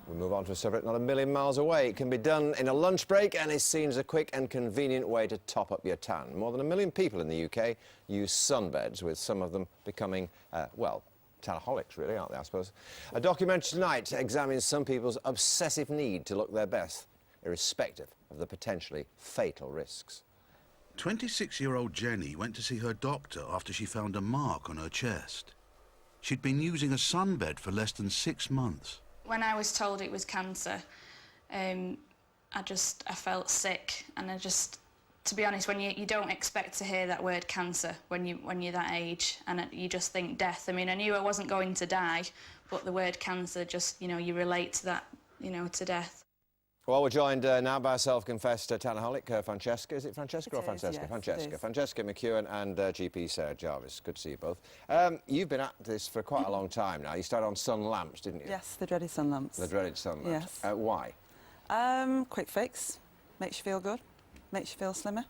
We move on to a subject not a million miles away. It can be done in a lunch break and is seen as a quick and convenient way to top up your tan. More than 1 million people in the UK use sunbeds, with some of them becoming, well, Tanaholics, really, aren't they, I suppose? A documentary tonight examines some people's obsessive need to look their best, irrespective of the potentially fatal risks. 26-year-old Jenny went to see her doctor after she found a mark on her chest. She'd been using a sunbed for less than 6 months. When I was told it was cancer, I felt sick, and to be honest, when you don't expect to hear that word cancer when you're that age, and you just think death. I mean, I knew I wasn't going to die, but the word cancer just, you know, you relate to that, you know, to death. Well, we're joined now by a self-confessed Tanaholic, Francesca. Is it Francesca or Francesca? Yes, Francesca. Francesca McEwen and GP Sarah Jarvis. Good to see you both. You've been at this for quite a long time now. You started on sun lamps, didn't you? Yes, the dreaded sun lamps. The dreaded sun lamps. Yes. Why? Quick fix. Makes you feel good. Makes you feel slimmer.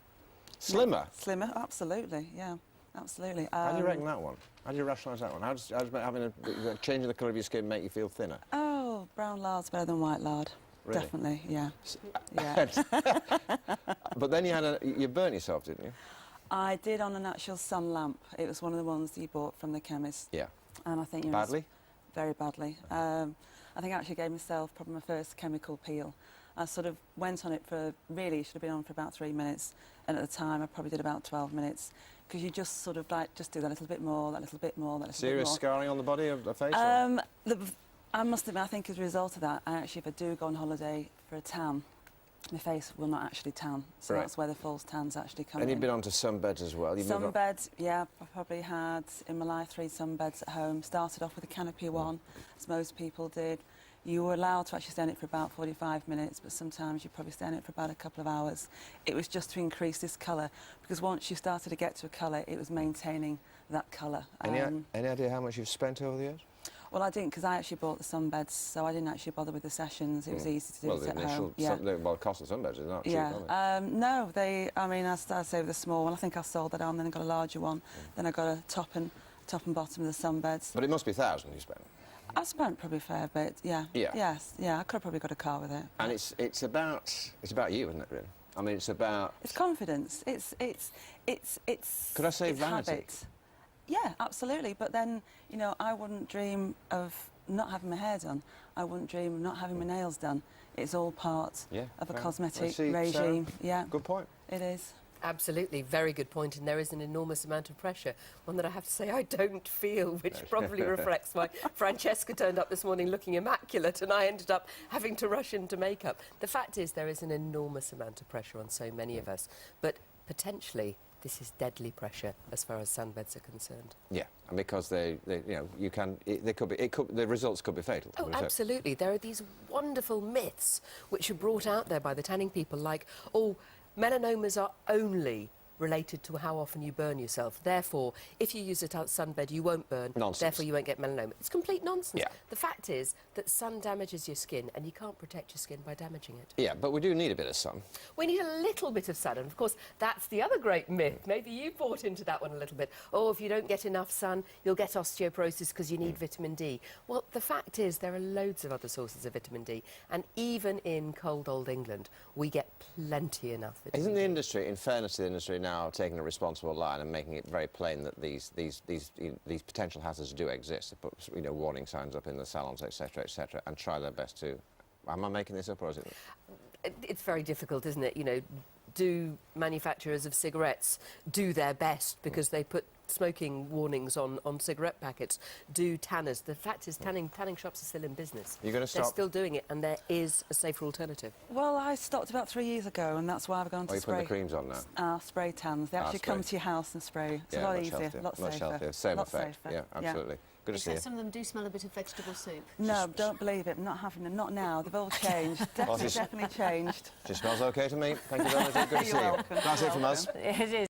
Slimmer? Yeah, slimmer, absolutely, yeah. Absolutely. How do you reckon that one? How do you rationalise that one? How does changing the colour of your skin make you feel thinner? Oh, brown lard's better than white lard. Really? Definitely, yeah. Yeah. But then you burnt yourself, didn't you? I did, on an actual sun lamp. It was one of the ones that you bought from the chemist. Yeah. And I think Badly? Very badly. I think I actually gave myself probably my first chemical peel. I sort of went on it for, really, should have been on for about 3 minutes, and at the time I probably did about 12 minutes, because you just sort of like, just do that little bit more, that little bit more, that little Serious bit more. scarring on the body of the face? I must admit, I think as a result of that, if I do go on holiday for a tan, my face will not actually tan. So right. That's where the false tans actually come in. And you've been onto sunbeds as well? Sunbeds, yeah. I probably had, in my life, 3 sunbeds at home. Started off with a canopy one, as most people did. You were allowed to actually stay in it for about 45 minutes, but sometimes you probably stay in it for about a couple of hours. It was just to increase this colour, because once you started to get to a colour, it was maintaining that colour. Any idea how much you've spent over the years? Well, I didn't, because I actually bought the sunbeds, so I didn't actually bother with the sessions. It was easy to do it at home. Well, the cost of sunbeds is not cheap, yeah. are they? No, I mean, I started with the small one. I think I sold that on, then I got a larger one. Then I got a top and bottom of the sunbeds. But it must be thousands you spent. I spent probably a fair bit, yeah. Yeah. Yes, yeah, I could have probably got a car with it. And it's about you, isn't it, really? I mean, it's about... It's confidence. It's Could I say vanity? Habit. Yeah, absolutely. But then, you know, I wouldn't dream of not having my hair done. I wouldn't dream of not having my nails done. It's all part of a cosmetic regime. Sarah, yeah. Good point. It is. Absolutely, very good point, and there is an enormous amount of pressure, one that I have to say I don't feel, which probably reflects why Francesca turned up this morning looking immaculate and I ended up having to rush into makeup. The fact is there is an enormous amount of pressure on so many of us, but potentially this is deadly pressure as far as sunbeds are concerned. Yeah, and because the results could be fatal. Oh, absolutely. There are these wonderful myths which are brought out there by the tanning people, like, oh, melanomas are only related to how often you burn yourself. Therefore, if you use a sunbed, you won't burn. Nonsense. Therefore, you won't get melanoma. It's complete nonsense. Yeah. The fact is that sun damages your skin, and you can't protect your skin by damaging it. Yeah, but we do need a bit of sun. We need a little bit of sun, and of course, that's the other great myth. Maybe you bought into that one a little bit. Oh, if you don't get enough sun, you'll get osteoporosis because you need vitamin D. Well, the fact is there are loads of other sources of vitamin D, and even in cold old England, we get plenty enough vitamin D. Isn't the industry, in fairness to the industry, now taking a responsible line and making it very plain that these potential hazards do exist? They put, you know, warning signs up in the salons, etc., and try their best to... Am I making this up, or is it... It's very difficult, isn't it? You know, do manufacturers of cigarettes do their best because they put smoking warnings on cigarette packets? Do tanners? The fact is tanning shops are still in business. You're going to stop? They're still doing it, and there is a safer alternative. Well, I stopped about 3 years ago, and that's why I've gone to spray. You're putting the creams on now? Spray tans. They actually come to your house and spray. It's a lot easier, a lot much safer. healthier. Same effect. Safer. Yeah, absolutely. Good to see you. Some of them do smell a bit of vegetable soup. No, don't believe it. I'm not having them. Not now. They've all changed. Definitely changed. She smells okay to me. Thank you very much. Good to see you. Welcome. That's it from us. It is.